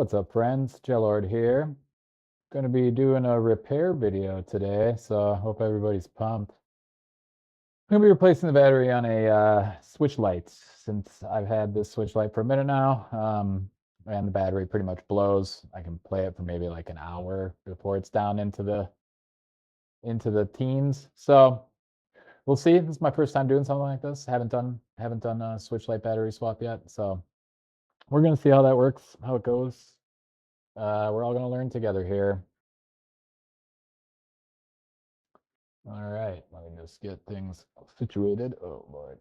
What's up, friends? Jellord here. Going to be doing a repair video today, so I hope everybody's pumped. I'm going to be replacing the battery on a switch Lite since I've had this switch Lite for a minute now, and the battery pretty much blows. I can play it for maybe like an hour before it's down into the teens. So we'll see. This is my first time doing something like this. Haven't done a switch Lite battery swap yet, so we're going to see how that works, how it goes. We're all going to learn together here. All right, let me just get things situated. Oh, Lord.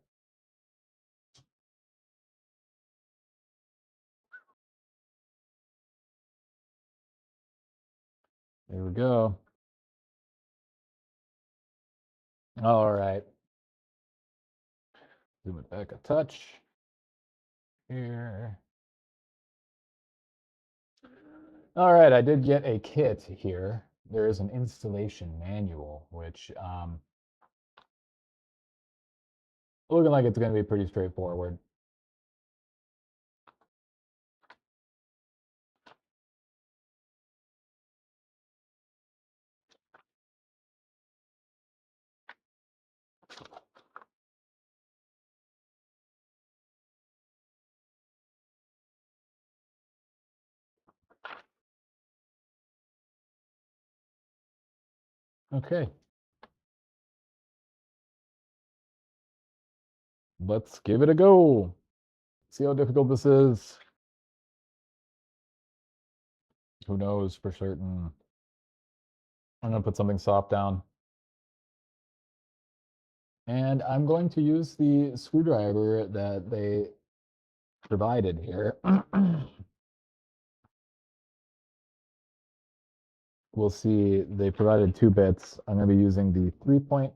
There we go. All right. Zoom it back a touch here. All right, I did get a kit here. There is an installation manual, which looking like it's going to be pretty straightforward. Okay. Let's give it a go. See how difficult this is. Who knows for certain. I'm going to put something soft down. And I'm going to use the screwdriver that they provided here. We'll see, they provided 2 bits. I'm going to be using the 3-point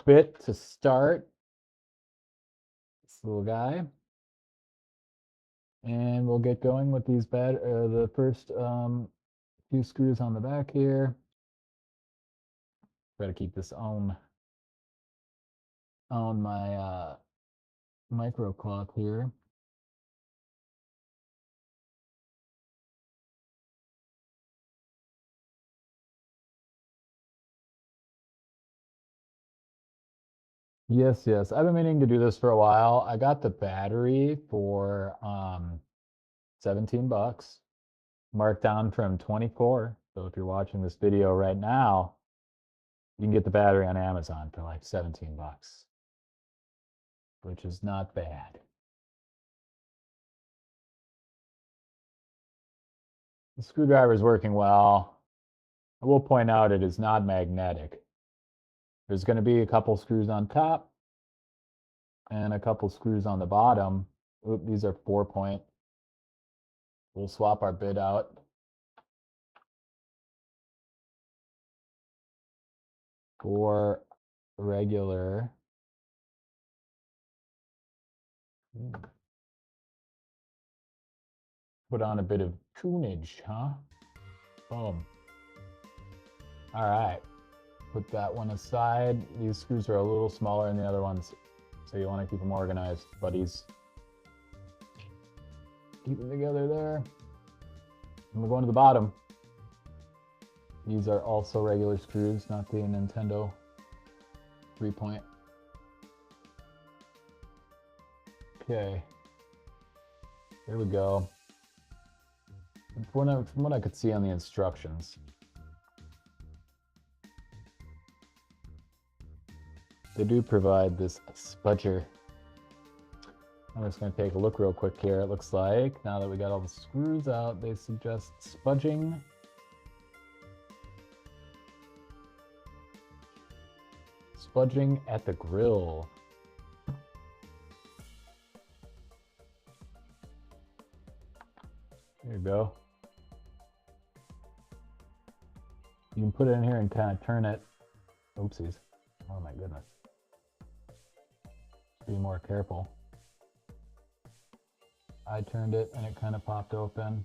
bit to start this little guy. And we'll get going with these the first few screws on the back here. Try to keep this on my micro cloth here. Yes, yes. I've been meaning to do this for a while. I got the battery for 17 bucks, marked down from 24. So if you're watching this video right now, you can get the battery on Amazon for like 17 bucks, which is not bad. The screwdriver is working well. I will point out it is not magnetic. There's going to be a couple screws on top and a couple screws on the bottom. Oop, these are 4-point. We'll swap our bit out. For regular. Put on a bit of tunage, huh? Boom. All right. Put that one aside. These screws are a little smaller than the other ones, so you want to keep them organized, buddies. Keep them together there. And we're going to the bottom. These are also regular screws, not the Nintendo 3-point. Okay. There we go. From what I could see on the instructions, they do provide this spudger. I'm just going to take a look real quick here. It looks like, now that we got all the screws out, they suggest spudging. Spudging at the grill. There you go. You can put it in here and kind of turn it. Oopsies. Oh my goodness. Be more careful. I turned it and it kind of popped open.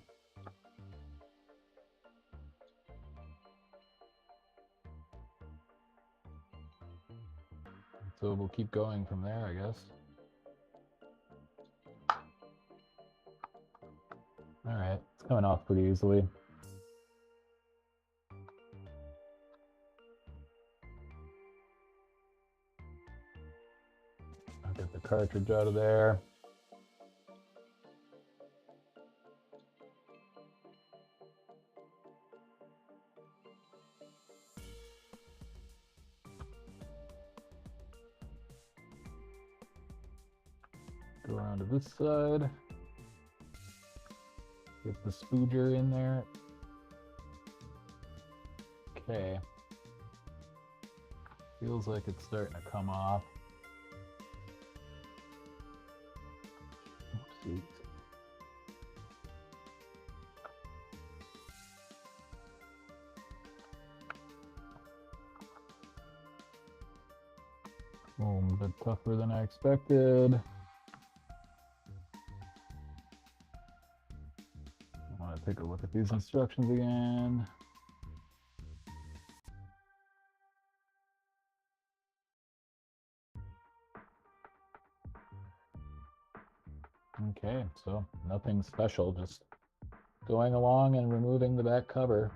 So we'll keep going from there, I guess. All right, let's coming off pretty easily. I'll get the cartridge out of there. Go around to this side. Get the spooger in there. Okay. Feels like it's starting to come off. Oopsies. Boom, a bit tougher than I expected. I want to take a look at these instructions again. Okay, so nothing special, just going along and removing the back cover.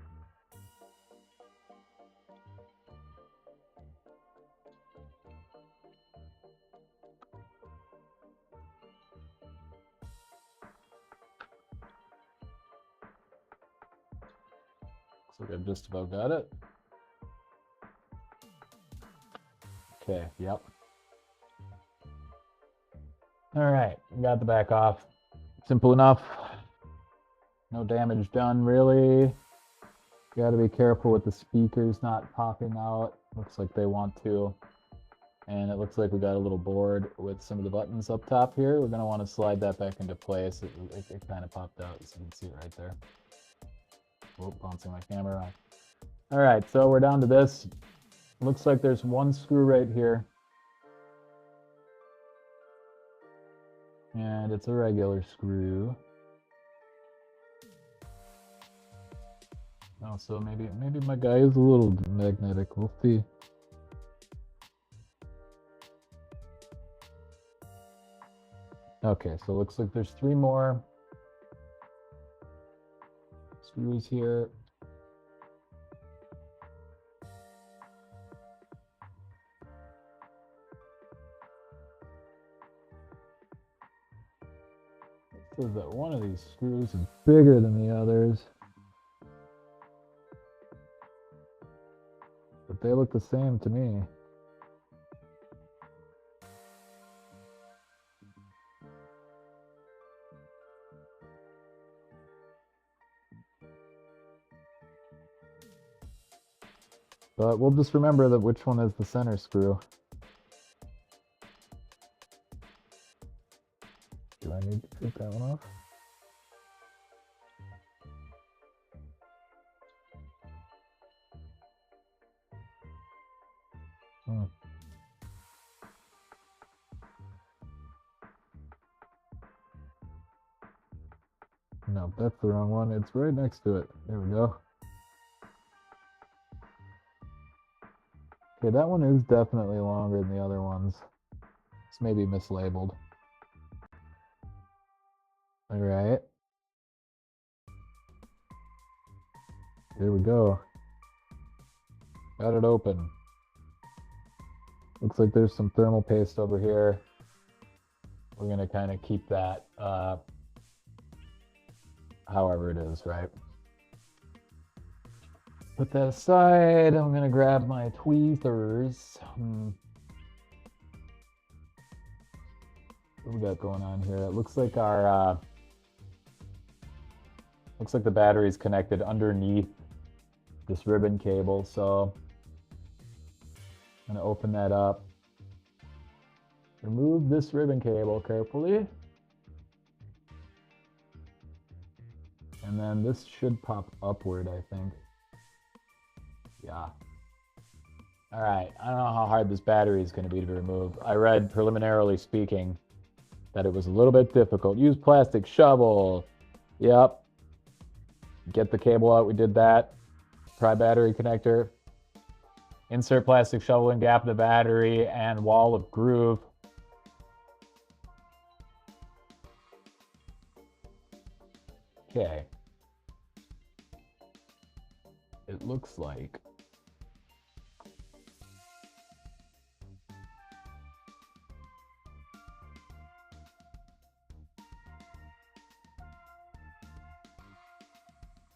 Looks like I've just about got it. Okay, yep. All right, got the back off. Simple enough. No damage done, really. Got to be careful with the speakers not popping out. Looks like they want to. And it looks like we got a little board with some of the buttons up top here. We're going to want to slide that back into place. It kind of popped out, so you can see it right there. Oh, bouncing my camera around. All right, so we're down to this. Looks like there's one screw right here. And it's a regular screw. Oh, so maybe my guy is a little magnetic. We'll see. Okay, so it looks like there's 3 more screws here. It says that one of these screws is bigger than the others. But they look the same to me. But we'll just remember that which one is the center screw. Do I need to take that one off? No, that's the wrong one. It's right next to it. There we go. Okay, that one is definitely longer than the other ones. It's maybe mislabeled. All right. Here we go. Got it open. Looks like there's some thermal paste over here. We're going to kind of keep that however it is, right? Put that aside. I'm going to grab my tweezers. What we got going on here? It looks like our looks like the battery is connected underneath this ribbon cable, so I'm going to open that up. Remove this ribbon cable carefully. And then this should pop upward, I think. Yeah. All right, I don't know how hard this battery is going to be to remove. I read, preliminarily speaking, that it was a little bit difficult. Use plastic shovel. Yep. Get the cable out, we did that. Pry battery connector. Insert plastic shovel and gap the battery and wall of groove. Okay. it looks like.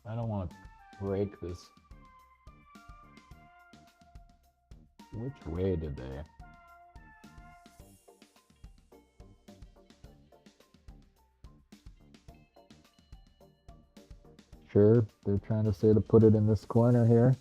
I don't want to break this. Which way did they? Sure, they're trying to say to put it in this corner here.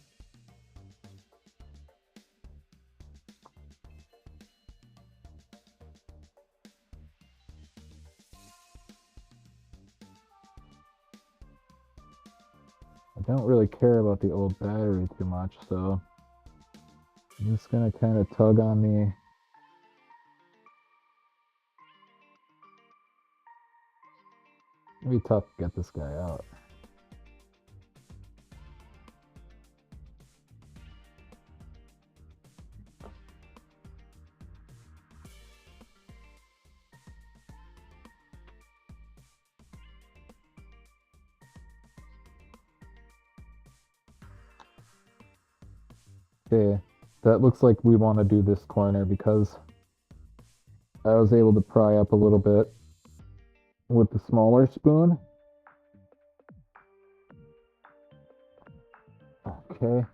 I don't really care about the old battery too much, so I'm just gonna kind of tug on the It'll be tough to get this guy out. Okay, that looks like we want to do this corner because I was able to pry up a little bit with the smaller spoon. Okay.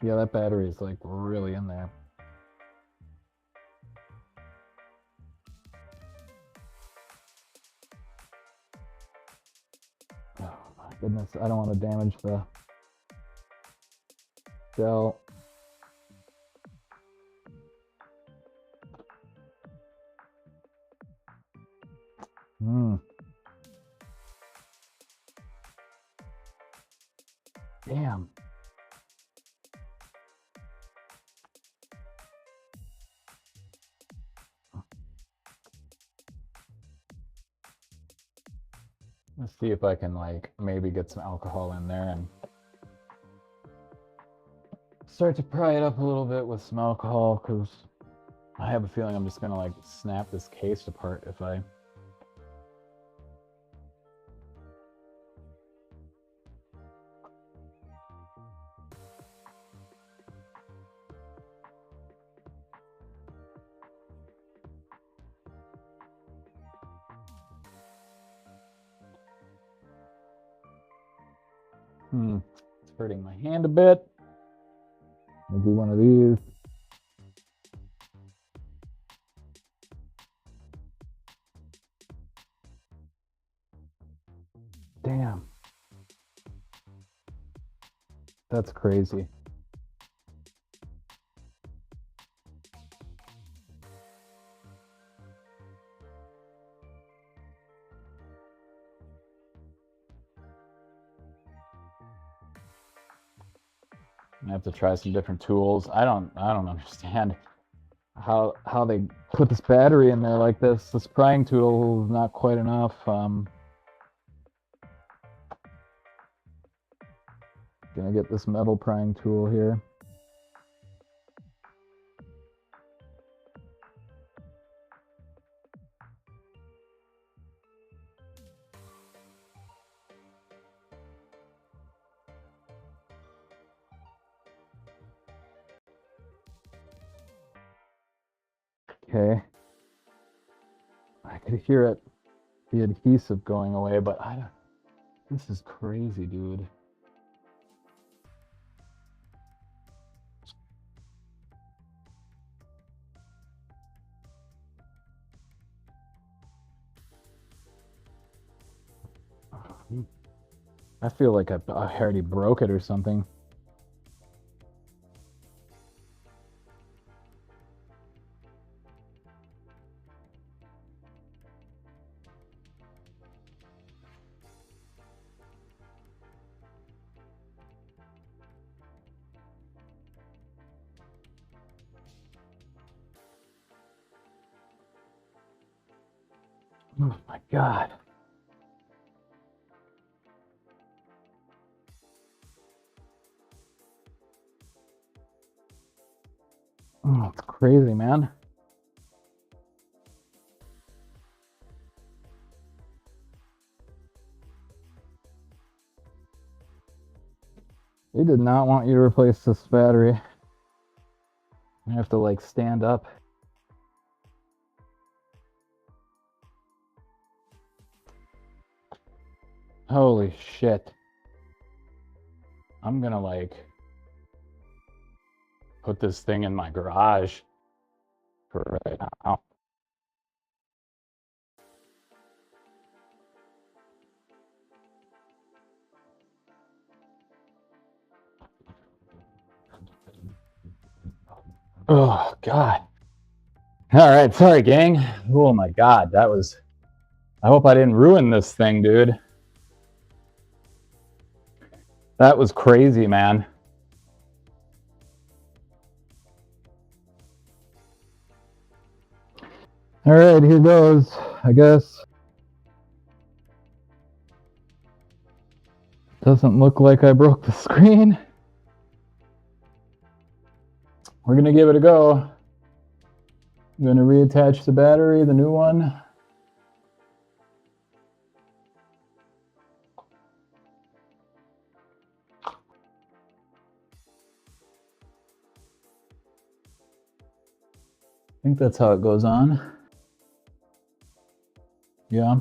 Yeah, that battery is like really in there. Oh my goodness, I don't want to damage the cell. Damn. Let's see if I can like maybe get some alcohol in there and start to pry it up a little bit with some alcohol, because I have a feeling I'm just gonna like snap this case apart if I It's hurting my hand a bit. I'll do one of these. Damn. That's crazy. I have to try some different tools. I don't understand how they put this battery in there like this. This prying tool is not quite enough. Gonna get this metal prying tool here. Okay. I could hear it, the adhesive going away, but this is crazy, dude. I feel like I already broke it or something. Oh my God. Oh, it's crazy, man. They did not want you to replace this battery. You have to like stand up. Holy shit. I'm gonna like put this thing in my garage for right now. Oh God. All right, sorry gang. Oh my God, that was, I hope I didn't ruin this thing, dude. That was crazy, man. All right, here goes, I guess. Doesn't look like I broke the screen. We're gonna give it a go. I'm gonna reattach the battery, the new one. I think that's how it goes on. Yeah.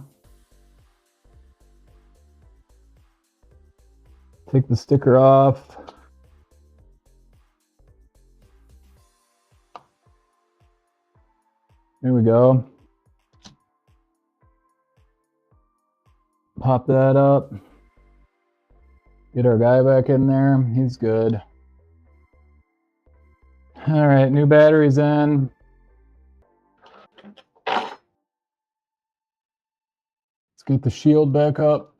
Take the sticker off. There we go. Pop that up. Get our guy back in there. He's good. All right, new batteries in. Let's get the shield back up.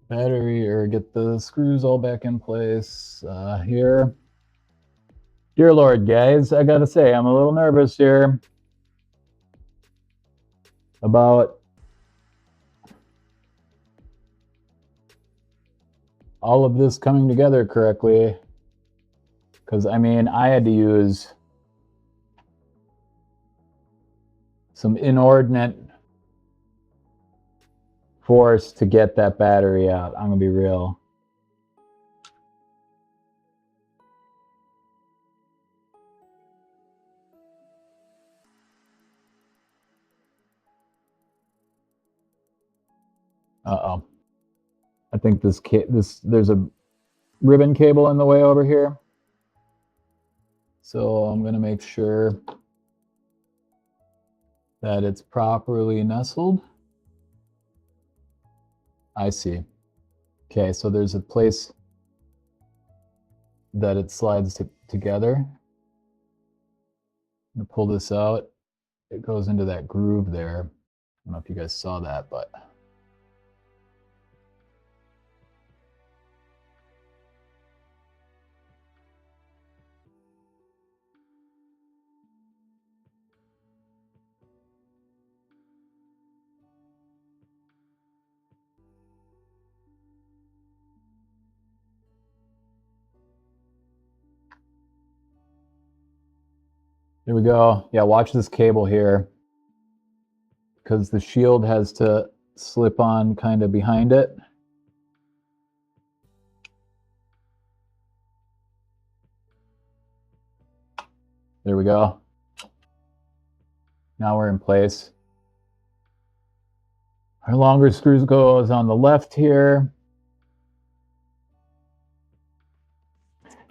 Battery, or get the screws all back in place here. Dear Lord, guys, I gotta say, I'm a little nervous here about all of this coming together correctly. Because, I mean, I had to use some inordinate force to get that battery out. I'm gonna be real. Uh-oh. I think there's a ribbon cable in the way over here. So I'm gonna make sure that it's properly nestled. I see. Okay, so there's a place that it slides together. I'm gonna pull this out. It goes into that groove there. I don't know if you guys saw that, but there we go. Yeah, watch this cable here, because the shield has to slip on kind of behind it. There we go. Now we're in place. Our longer screws goes on the left here.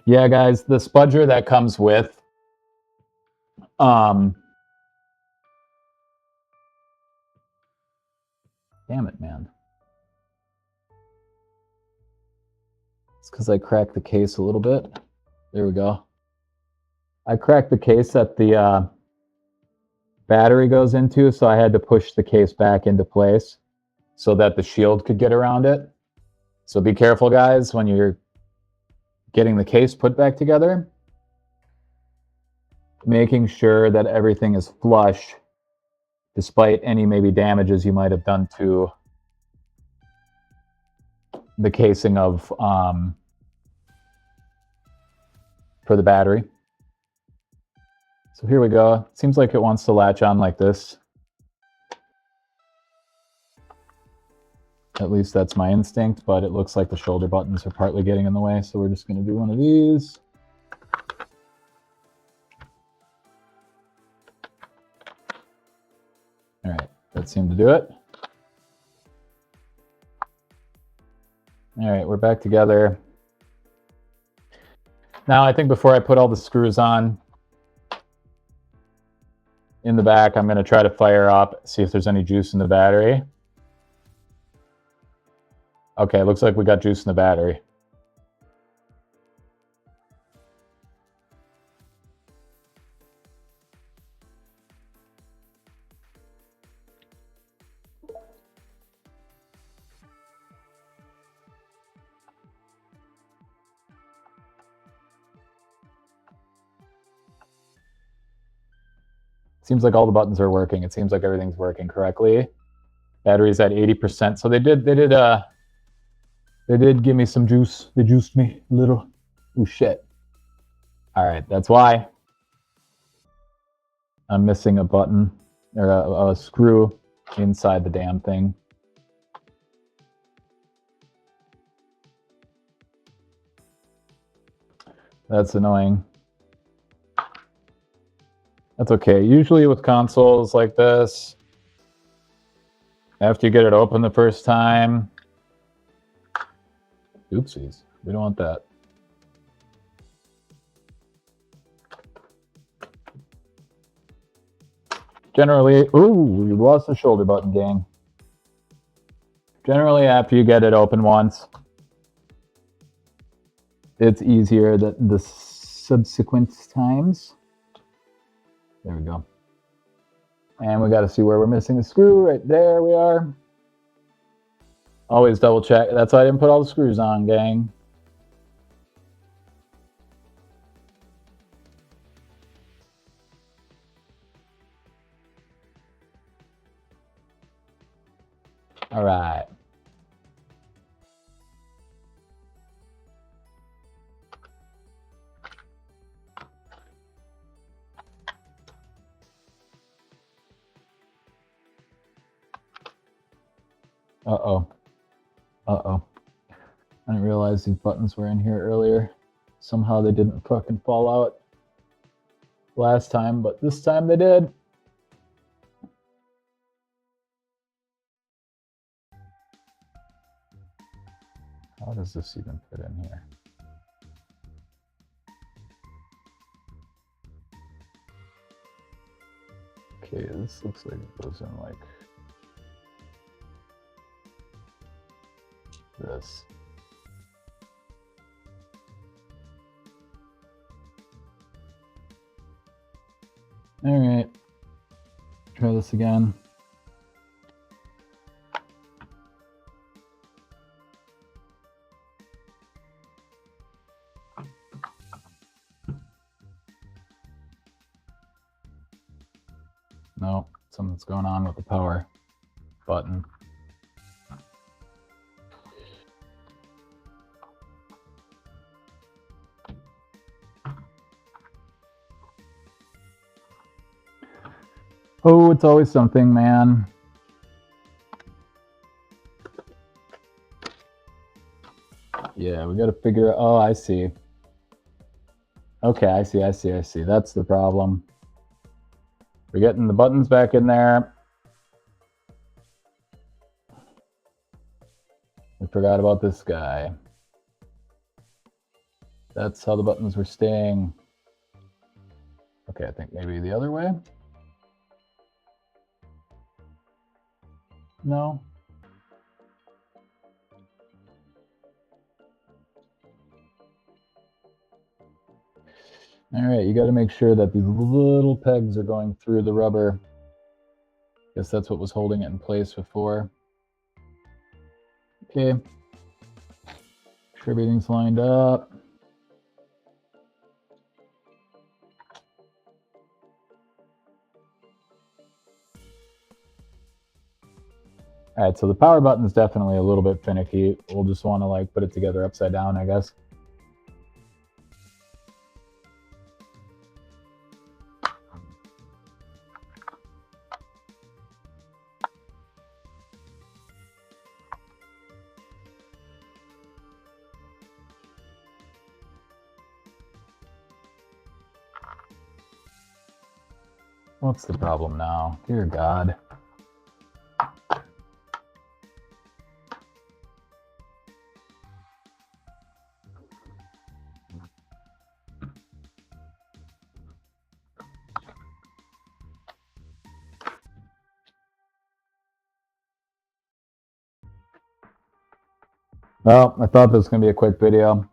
Yeah, guys, the spudger that comes with damn it, man. It's because I cracked the case a little bit. There we go. I cracked the case that the battery goes into, so I had to push the case back into place. so that the shield could get around it. So be careful, guys, when you're getting the case put back together. Making sure that everything is flush, despite any maybe damages you might have done to the casing of for the battery. So here we go. Seems like it wants to latch on like this. At least that's my instinct, but it looks like the shoulder buttons are partly getting in the way, so we're just going to do one of these. All right, that seemed to do it. All right, we're back together. Now, I think before I put all the screws on in the back, I'm going to try to fire up, see if there's any juice in the battery. Okay, looks like we got juice in the battery. Seems like all the buttons are working. It seems like everything's working correctly. Battery's at 80%. So they did give me some juice. They juiced me a little. Oh shit. All right, that's why I'm missing a button or a screw inside the damn thing. That's annoying. That's okay. Usually with consoles like this, after you get it open the first time, oopsies, we don't want that. Generally, ooh, we lost the shoulder button, gang. Generally, after you get it open once, it's easier than the subsequent times. There we go. And we got to see where we're missing a screw. Right there we are. Always double check. That's why I didn't put all the screws on, gang. All right. Uh-oh. Uh-oh. I didn't realize these buttons were in here earlier. Somehow they didn't fucking fall out last time, but this time they did. How does this even fit in here? Okay, this looks like it goes in like this. All right, try this again. No, something's going on with the power button. Oh, it's always something, man. Yeah, we got to figure out. Oh, I see. Okay, I see. That's the problem. We're getting the buttons back in there. We forgot about this guy. That's how the buttons were staying. Okay, I think maybe the other way. No. All right, you got to make sure that these little pegs are going through the rubber. Guess that's what was holding it in place before. Okay. Make sure everything's lined up. All right, so the power button is definitely a little bit finicky. We'll just want to like put it together upside down, I guess. What's the problem now? Dear God. Well, I thought this was going to be a quick video.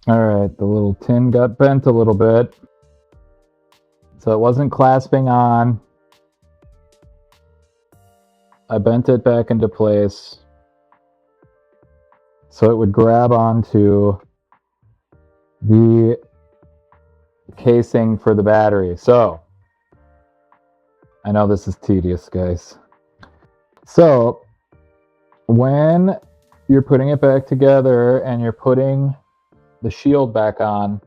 All right, the little tin got bent a little bit. So it wasn't clasping on. I bent it back into place so it would grab onto the casing for the battery. So I know this is tedious, guys. So when you're putting it back together and you're putting the shield back on,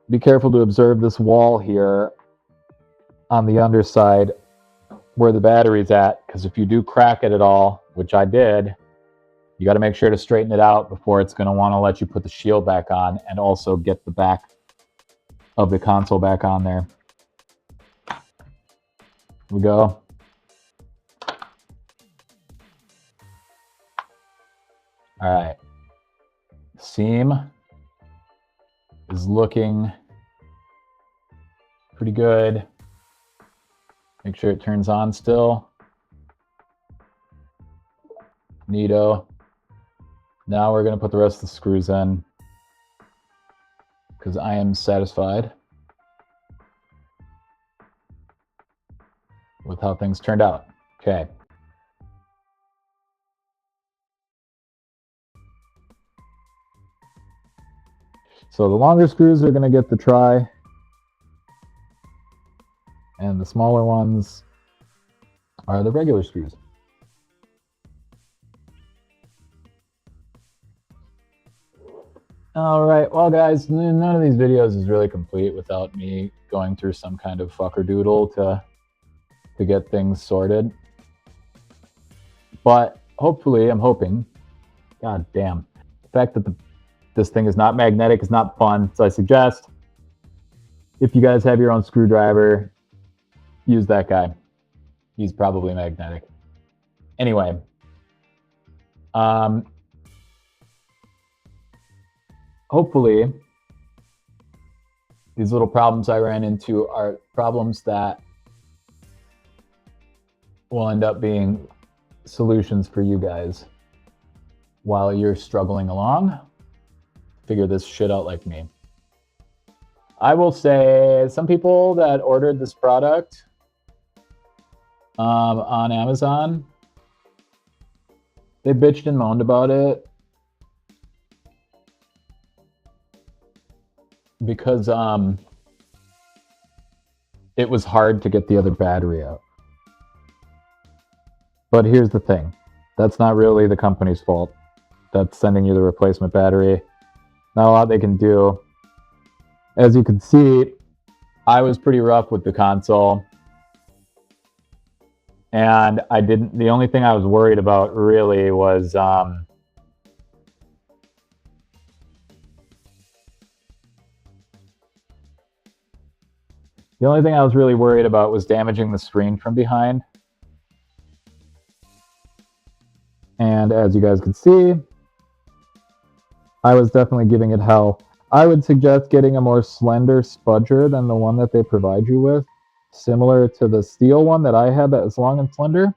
be careful to observe this wall here on the underside where the battery's at, because if you do crack it at all, which I did, you got to make sure to straighten it out before it's going to want to let you put the shield back on and also get the back of the console back on there. Here we go. All right. Seam is looking pretty good. Make sure it turns on still. Neato. Now we're going to put the rest of the screws in because I am satisfied with how things turned out. Okay. So the longer screws are going to get the try, and the smaller ones are the regular screws. All right, well guys, none of these videos is really complete without me going through some kind of fuckerdoodle to get things sorted. But hopefully, I'm hoping, god damn, the fact that this thing is not magnetic is not fun. So I suggest if you guys have your own screwdriver, use that guy. He's probably magnetic. Anyway, hopefully these little problems I ran into are problems that will end up being solutions for you guys while you're struggling along. Figure this shit out like me. I will say some people that ordered this product on Amazon, they bitched and moaned about it because it was hard to get the other battery out. But here's the thing. That's not really the company's fault. That's sending you the replacement battery. Not a lot they can do. As you can see, I was pretty rough with the console. And the only thing I was worried about really was the only thing I was really worried about was damaging the screen from behind. And as you guys can see, I was definitely giving it hell. I would suggest getting a more slender spudger than the one that they provide you with, similar to the steel one that I had that was long and slender.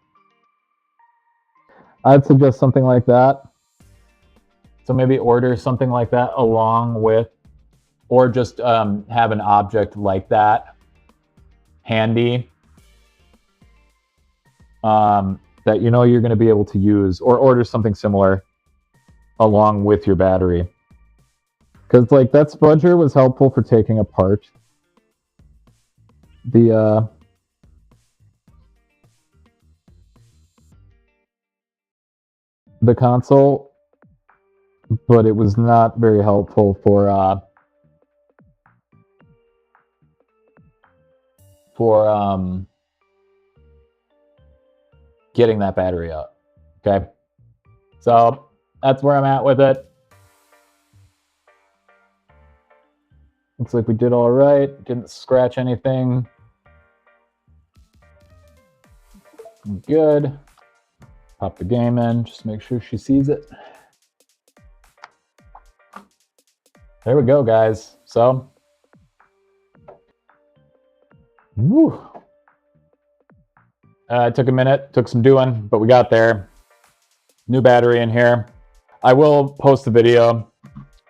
I'd suggest something like that. So maybe order something like that along with, or just have an object like that handy that you know you're going to be able to use, or order something similar along with your battery. Because like that spudger was helpful for taking apart the console, but it was not very helpful for getting that battery out. Okay, so that's where I'm at with it. Looks like we did all right. Didn't scratch anything. Good. Pop the game in, just make sure she sees it. There we go, guys. So, woo. It took a minute, took some doing, but we got there. New battery in here. I will post the video,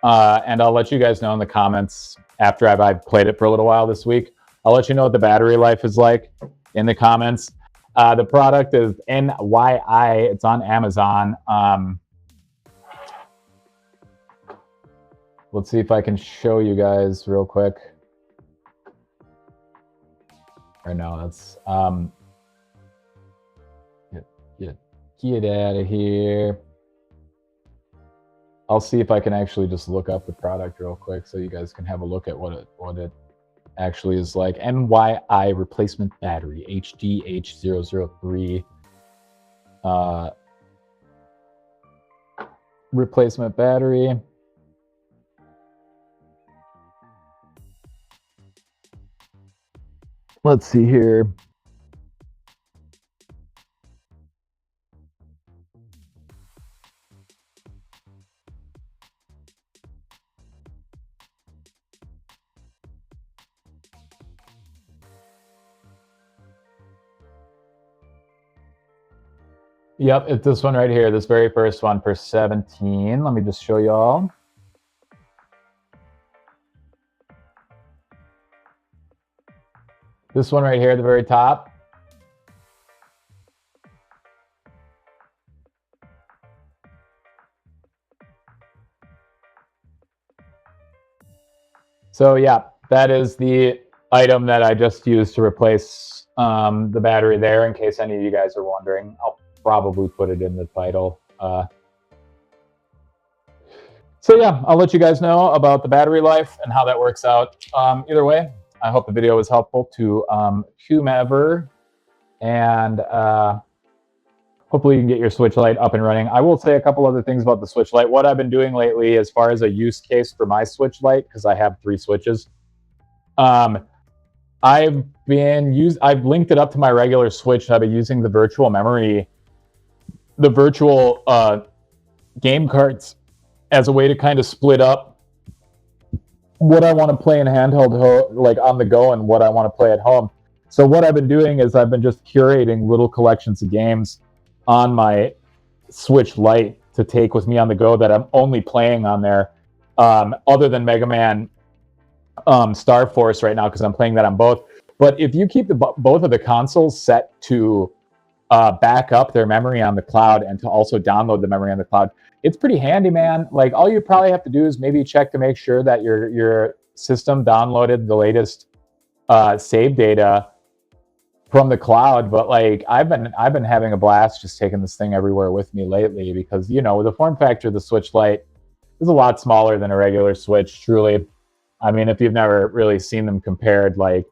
and I'll let you guys know in the comments after I've played it for a little while this week. I'll let you know what the battery life is like in the comments. The product is NYI. It's on Amazon. Let's see if I can show you guys real quick. Or no, that's get out of here. I'll see if I can actually just look up the product real quick so you guys can have a look at what it actually is like. NYI replacement battery, HDH-003 replacement battery. Let's see here. Yep, it's this one right here, this very first one for 17. Let me just show y'all. This one right here at the very top. So yeah, that is the item that I just used to replace the battery there, in case any of you guys are wondering. I'll probably put it in the title. So yeah, I'll let you guys know about the battery life and how that works out. Either way, I hope the video was helpful to whomever, and hopefully you can get your Switch Lite up and running. I will say a couple other things about the Switch Lite. What I've been doing lately as far as a use case for my Switch Lite, because I have 3 Switches, I've linked it up to my regular Switch, and I've been using the virtual memory, the virtual game cards as a way to kind of split up what I want to play in handheld, like on the go, and what I want to play at home. So what I've been doing is I've been just curating little collections of games on my Switch Lite to take with me on the go that I'm only playing on there, other than Mega Man Star Force right now, because I'm playing that on both. But if you keep both of the consoles set to back up their memory on the cloud and to also download the memory on the cloud, it's pretty handy, man. Like, all you probably have to do is maybe check to make sure that your system downloaded the latest save data from the cloud. But like I've been having a blast just taking this thing everywhere with me lately, because you know, the form factor of the Switch Lite is a lot smaller than a regular Switch, truly. I mean, if you've never really seen them compared, like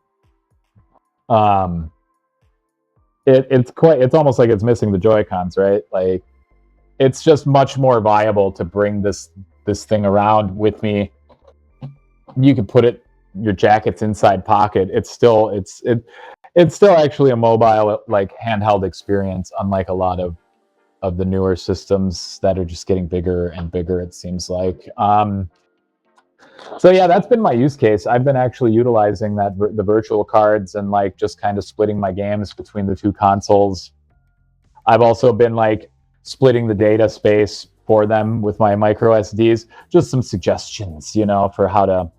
it's almost like it's missing the Joy-Cons, right? Like it's just much more viable to bring this thing around with me. You can put your jacket's inside pocket. It's still actually a mobile, like handheld experience, unlike a lot of the newer systems that are just getting bigger and bigger, it seems like. So yeah, that's been my use case. I've been actually utilizing the virtual cards and like just kind of splitting my games between the two consoles. I've also been like splitting the data space for them with my micro SDs. Just some suggestions, you know, for how to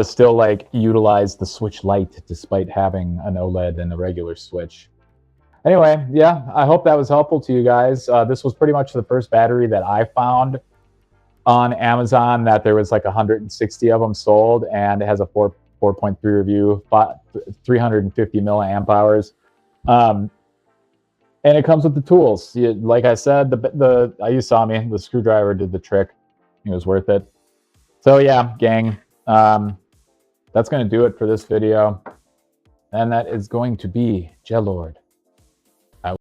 still like utilize the Switch Lite despite having an OLED and a regular Switch. Anyway, yeah, I hope that was helpful to you guys. This was pretty much the first battery that I found on Amazon that there was like 160 of them sold, and it has a 4.3 review, 350 milliamp hours. And it comes with the tools. Like I said, you saw me, the screwdriver did the trick. It was worth it. So yeah, gang, that's going to do it for this video. And that is going to be Jelord.